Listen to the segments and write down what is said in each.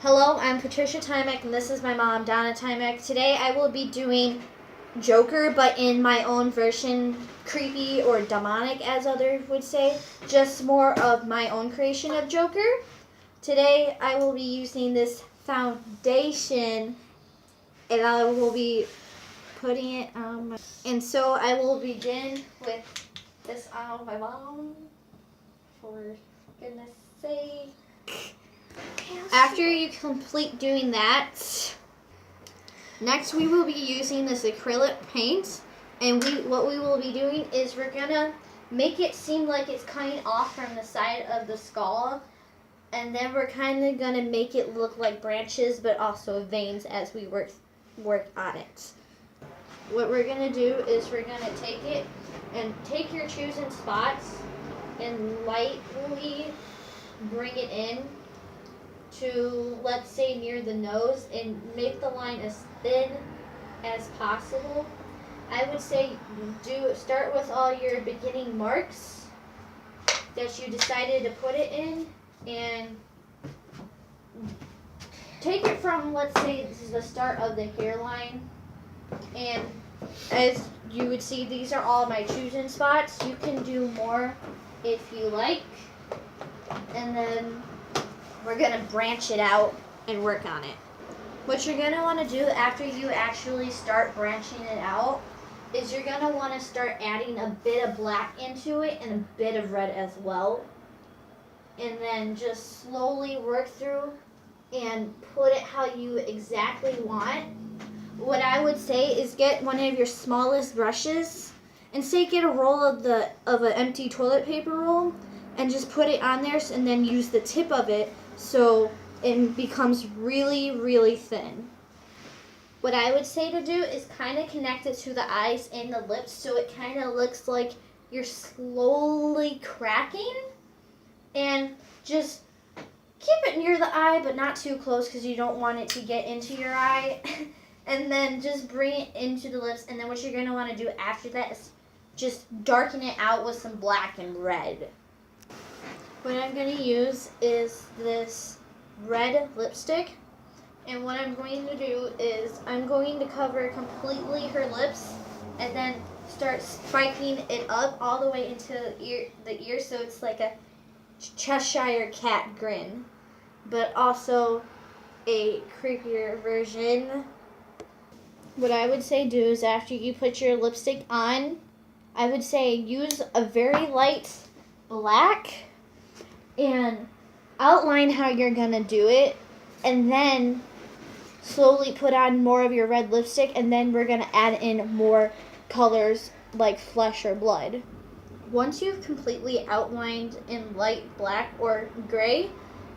Hello, I'm Patricia Tymek, and this is my mom, Donna Tymek. Today I will be doing Joker, but in my own version, creepy or demonic, as others would say. Just more of my own creation of Joker. Today I will be using this foundation, and I will be putting it on my... And so I will begin with this on my mom, for goodness sake. After you complete doing that, next we will be using this acrylic paint, and what we will be doing is we're gonna make it seem like it's coming off from the side of the skull, and then we're kind of gonna make it look like branches but also veins as we work on it. What we're gonna do is we're gonna take it and take your choosing spots and lightly bring it in to, let's say, near the nose, and make the line as thin as possible. I would say start with all your beginning marks that you decided to put it in, and take it from, let's say, this is the start of the hairline, and as you would see, these are all my choosing spots. You can do more if you like, and then we're going to branch it out and work on it. What you're going to want to do after you actually start branching it out is you're going to want to start adding a bit of black into it and a bit of red as well. And then just slowly work through and put it how you exactly want. What I would say is get one of your smallest brushes and say get a roll of an empty toilet paper roll and just put it on there, and then use the tip of it so it becomes really, really thin. What I would say to do is kind of connect it to the eyes and the lips so it kind of looks like you're slowly cracking, and just keep it near the eye but not too close because you don't want it to get into your eye. And then just bring it into the lips, and then what you're going to want to do after that is just darken it out with some black and red. What I'm going to use is this red lipstick, and what I'm going to do is I'm going to cover completely her lips and then start spiking it up all the way into the ear so it's like a Cheshire cat grin, but also a creepier version. What I would say do is after you put your lipstick on, I would say use a very light black and outline how you're going to do it, and then slowly put on more of your red lipstick, and then we're going to add in more colors like flesh or blood. Once you've completely outlined in light black or gray,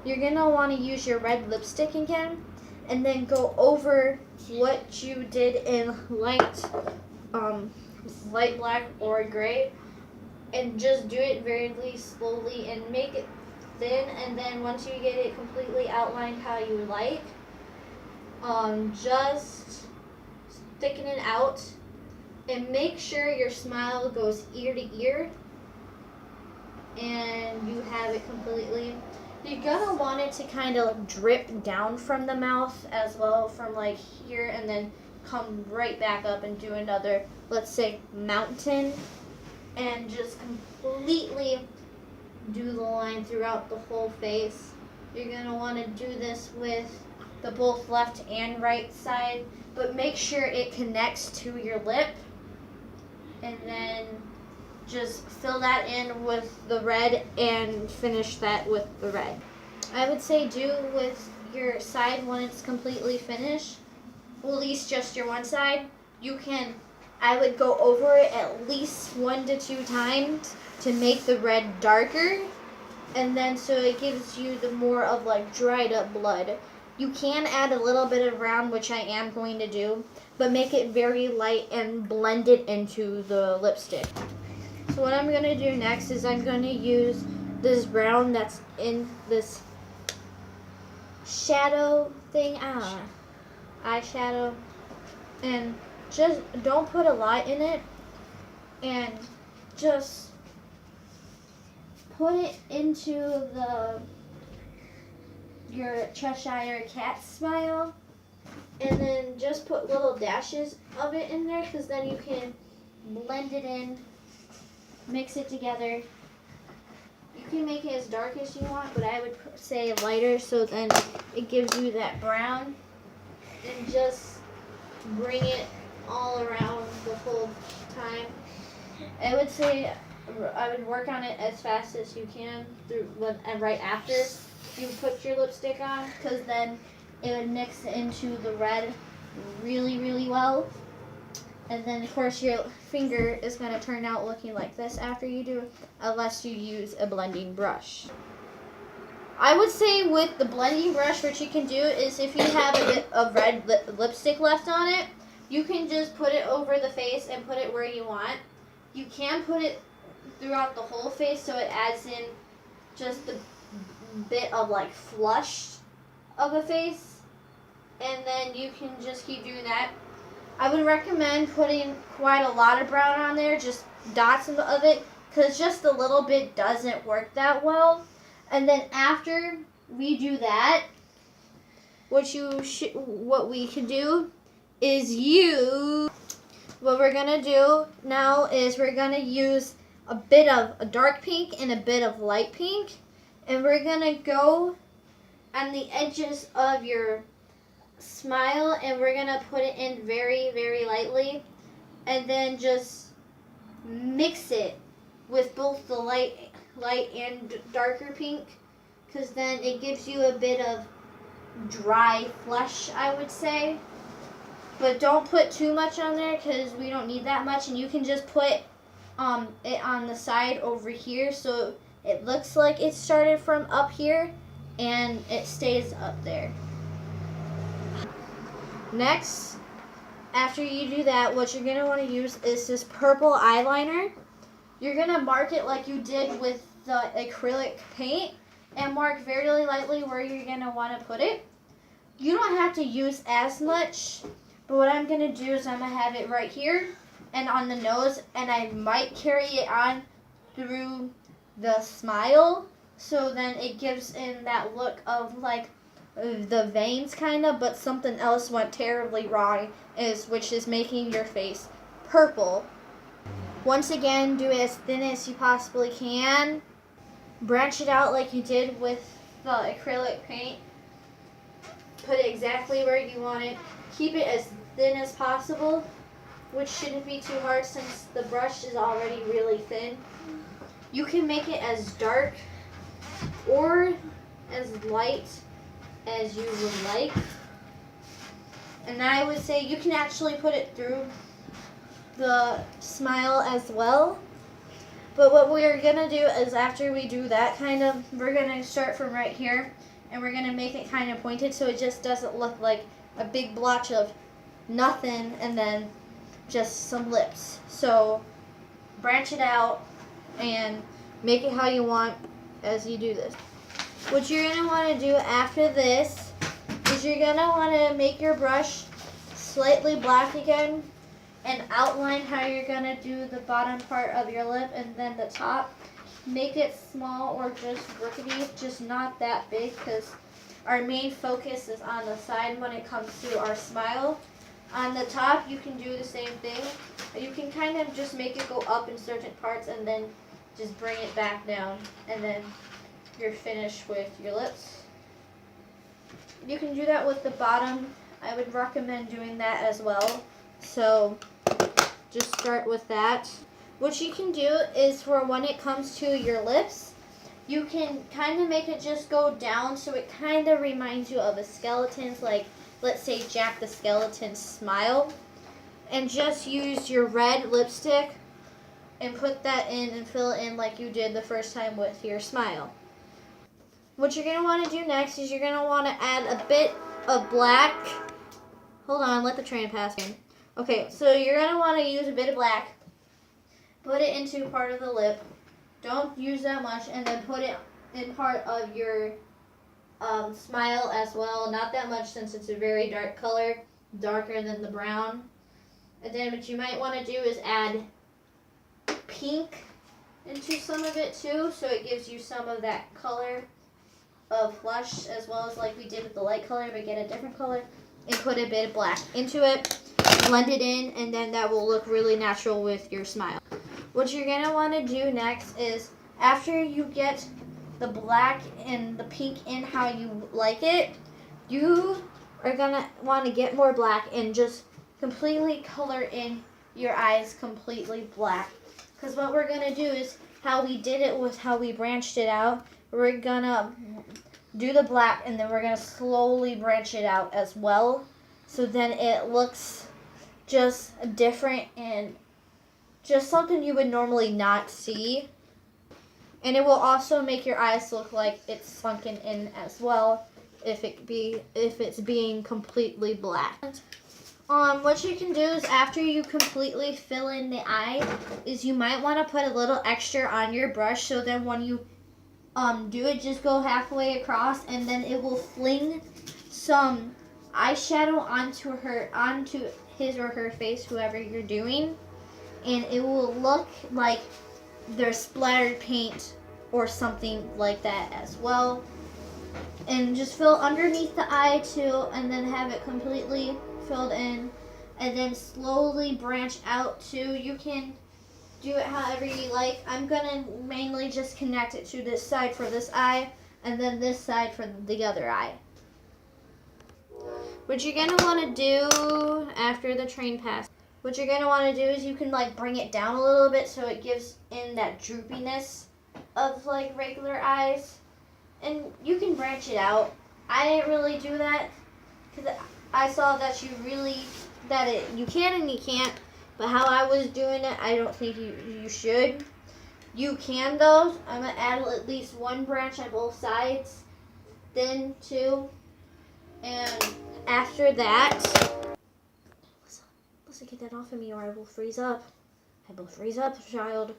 you're going to want to use your red lipstick again and then go over what you did in light black or gray, and just do it very slowly and make it thin. And then once you get it completely outlined how you would like, just thicken it out and make sure your smile goes ear to ear and you have it completely. You're gonna want it to kind of drip down from the mouth as well, from like here, and then come right back up and do another, let's say, mountain, and just completely do the line throughout the whole face. You're gonna want to do this with the both left and right side, but make sure it connects to your lip, and then just fill that in with the red and finish that with the red. I would say do with your side when it's completely finished, well, at least just your one side. I would go over it at least 1 to 2 times to make the red darker, and then so it gives you the more of like dried up blood. You can add a little bit of brown, which I am going to do, but make it very light and blend it into the lipstick. So what I'm going to do next is I'm going to use this brown that's in this shadow thing, eyeshadow, and just don't put a lot in it, and just put it into your Cheshire Cat smile. And then just put little dashes of it in there, because then you can blend it in, mix it together. You can make it as dark as you want, but I would say lighter, so then it gives you that brown. And just bring it all around the whole time. I would say I would work on it as fast as you can and right after you put your lipstick on, because then it would mix into the red really, really well. And then of course your finger is going to turn out looking like this after you do it, unless you use a blending brush. I would say with the blending brush, what you can do is if you have a bit of red lipstick left on it, you can just put it over the face and put it where you want. You can put it throughout the whole face, so it adds in just a bit of like flush of a face, and then you can just keep doing that. I would recommend putting quite a lot of brown on there, just dots of it, because just a little bit doesn't work that well. And then after we do that, what we can do is what we're gonna do now is we're gonna use a bit of a dark pink and a bit of light pink, and we're gonna go on the edges of your smile, and we're gonna put it in very, very lightly, and then just mix it with both the light and darker pink, because then it gives you a bit of dry flush, I would say. But don't put too much on there, because we don't need that much, and you can just put it on the side over here, so it looks like it started from up here and it stays up there. Next, after you do that, what you're going to want to use is this purple eyeliner. You're going to mark it like you did with the acrylic paint, and mark very lightly where you're going to want to put it. You don't have to use as much, but what I'm going to do is I'm going to have it right here and on the nose, and I might carry it on through the smile, so then it gives in that look of like the veins kind of, but something else went terribly wrong, which is making your face purple. Once again, do it as thin as you possibly can. Branch it out like you did with the acrylic paint. Put it exactly where you want it. Keep it as thin as possible, which shouldn't be too hard since the brush is already really thin. You can make it as dark or as light as you would like. And I would say you can actually put it through the smile as well. But what we're going to do is after we do that we're going to start from right here, and we're going to make it kind of pointed so it just doesn't look like a big blotch of nothing and then just some lips. So branch it out and make it how you want as you do this. What you're going to want to do after this is you're going to want to make your brush slightly black again and outline how you're going to do the bottom part of your lip, and then the top. Make it small or just rickety, just not that big, because our main focus is on the side when it comes to our smile. On the top, you can do the same thing. You can kind of just make it go up in certain parts and then just bring it back down, and then you're finished with your lips. You can do that with the bottom. I would recommend doing that as well. So just start with that. What you can do is for when it comes to your lips, you can kind of make it just go down so it kind of reminds you of a skeleton's, like let's say Jack the Skeleton's smile. And just use your red lipstick and put that in and fill it in like you did the first time with your smile. What you're going to want to do next is you're going to want to add a bit of black. Hold on, let the train pass in. Okay, so you're going to want to use a bit of black. Put it into part of the lip. Don't use that much, and then put it in part of your smile as well. Not that much since it's a very dark color, darker than the brown. And then what you might want to do is add pink into some of it too, so it gives you some of that color of flush, as well as like we did with the light color, but get a different color and put a bit of black into it, blend it in, and then that will look really natural with your smile. What you're gonna want to do next is, after you get the black and the pink in how you like it, you are gonna want to get more black and just completely color in your eyes completely black. Because what we're gonna do is, how we did it was how we branched it out. We're gonna do the black and then we're gonna slowly branch it out as well, so then it looks just different and just something you would normally not see. And it will also make your eyes look like it's sunken in as well if it's being completely black. What you can do is, after you completely fill in the eye, is you might want to put a little extra on your brush, so then when you do it, just go halfway across and then it will fling some eyeshadow onto his or her face, whoever you're doing, and it will look like there's splattered paint or something like that as well. And just fill underneath the eye too, and then have it completely filled in, and then slowly branch out too. You can do it however you like. I'm gonna mainly just connect it to this side for this eye, and then this side for the other eye. What you're gonna want to do after the train pass, what you're gonna want to do is you can like bring it down a little bit so it gives in that droopiness of like regular eyes, and you can branch it out. I didn't really do that because I saw that you can and you can't. But how I was doing it, I don't think you should. You can though. I'm going to add at least one branch on both sides. Then two. And after that, let's get that off of me or I will freeze up. I will freeze up, child.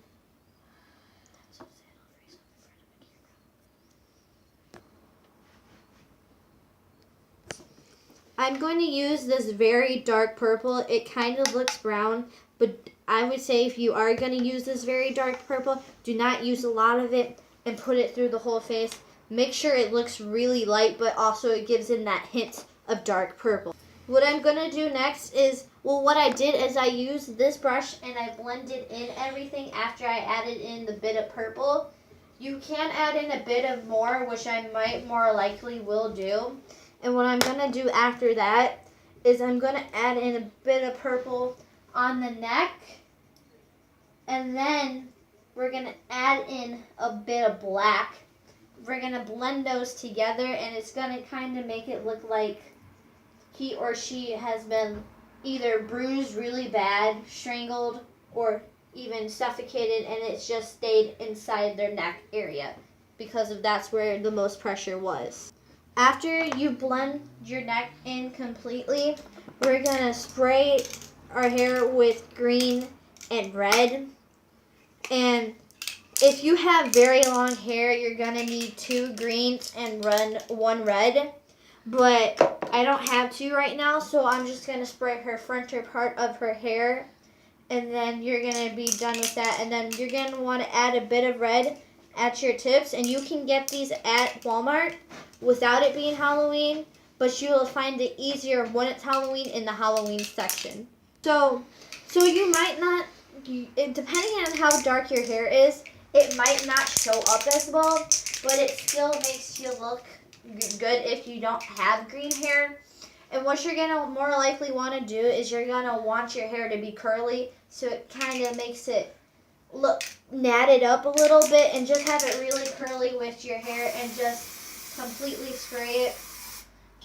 I'm going to use this very dark purple. It kind of looks brown, but I would say if you are going to use this very dark purple, do not use a lot of it and put it through the whole face. Make sure it looks really light, but also it gives in that hint of dark purple. What I'm going to do next is, what I did is I used this brush and I blended in everything after I added in the bit of purple. You can add in a bit of more, which I might more likely will do. And what I'm going to do after that is I'm going to add in a bit of purple on the neck. And then we're going to add in a bit of black. We're going to blend those together, and it's going to kind of make it look like he or she has been either bruised really bad, strangled, or even suffocated, and it's just stayed inside their neck area because that's where the most pressure was. After you blend your neck in completely, we're going to spray our hair with green and red. And if you have very long hair, you're going to need 2 greens and 1 red. But I don't have 2 right now, so I'm just going to spray her frontal part of her hair. And then you're going to be done with that. And then you're going to want to add a bit of red at your tips. And you can get these at Walmart without it being Halloween, but you will find it easier when it's Halloween in the Halloween section. So you might not, depending on how dark your hair is, it might not show up as well, but it still makes you look good if you don't have green hair. And what you're going to more likely want to do is you're going to want your hair to be curly, so it kind of makes it look natted up a little bit, and just have it really curly with your hair and just completely spray it.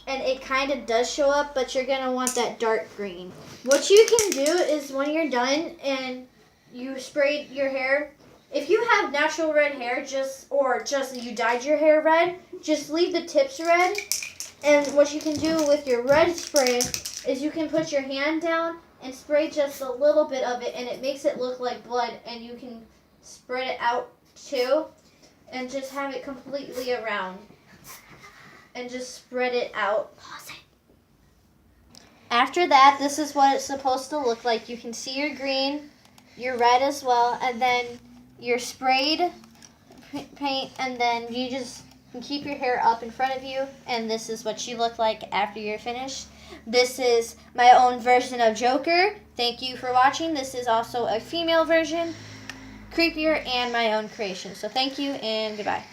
And it kind of does show up, but you're going to want that dark green. What you can do is when you're done and you sprayed your hair, if you have natural red hair, or you dyed your hair red, just leave the tips red. And what you can do with your red spray is you can put your hand down and spray just a little bit of it, and it makes it look like blood, and you can spread it out too and just have it completely around. And just spread it out. After that, this is what it's supposed to look like. You can see your green, your red as well, and then your sprayed paint, and then you just You can keep your hair up in front of you, and this is what you look like after you're finished. This is my own version of Joker. Thank you for watching. This is also a female version, creepier, and my own creation. So thank you and goodbye.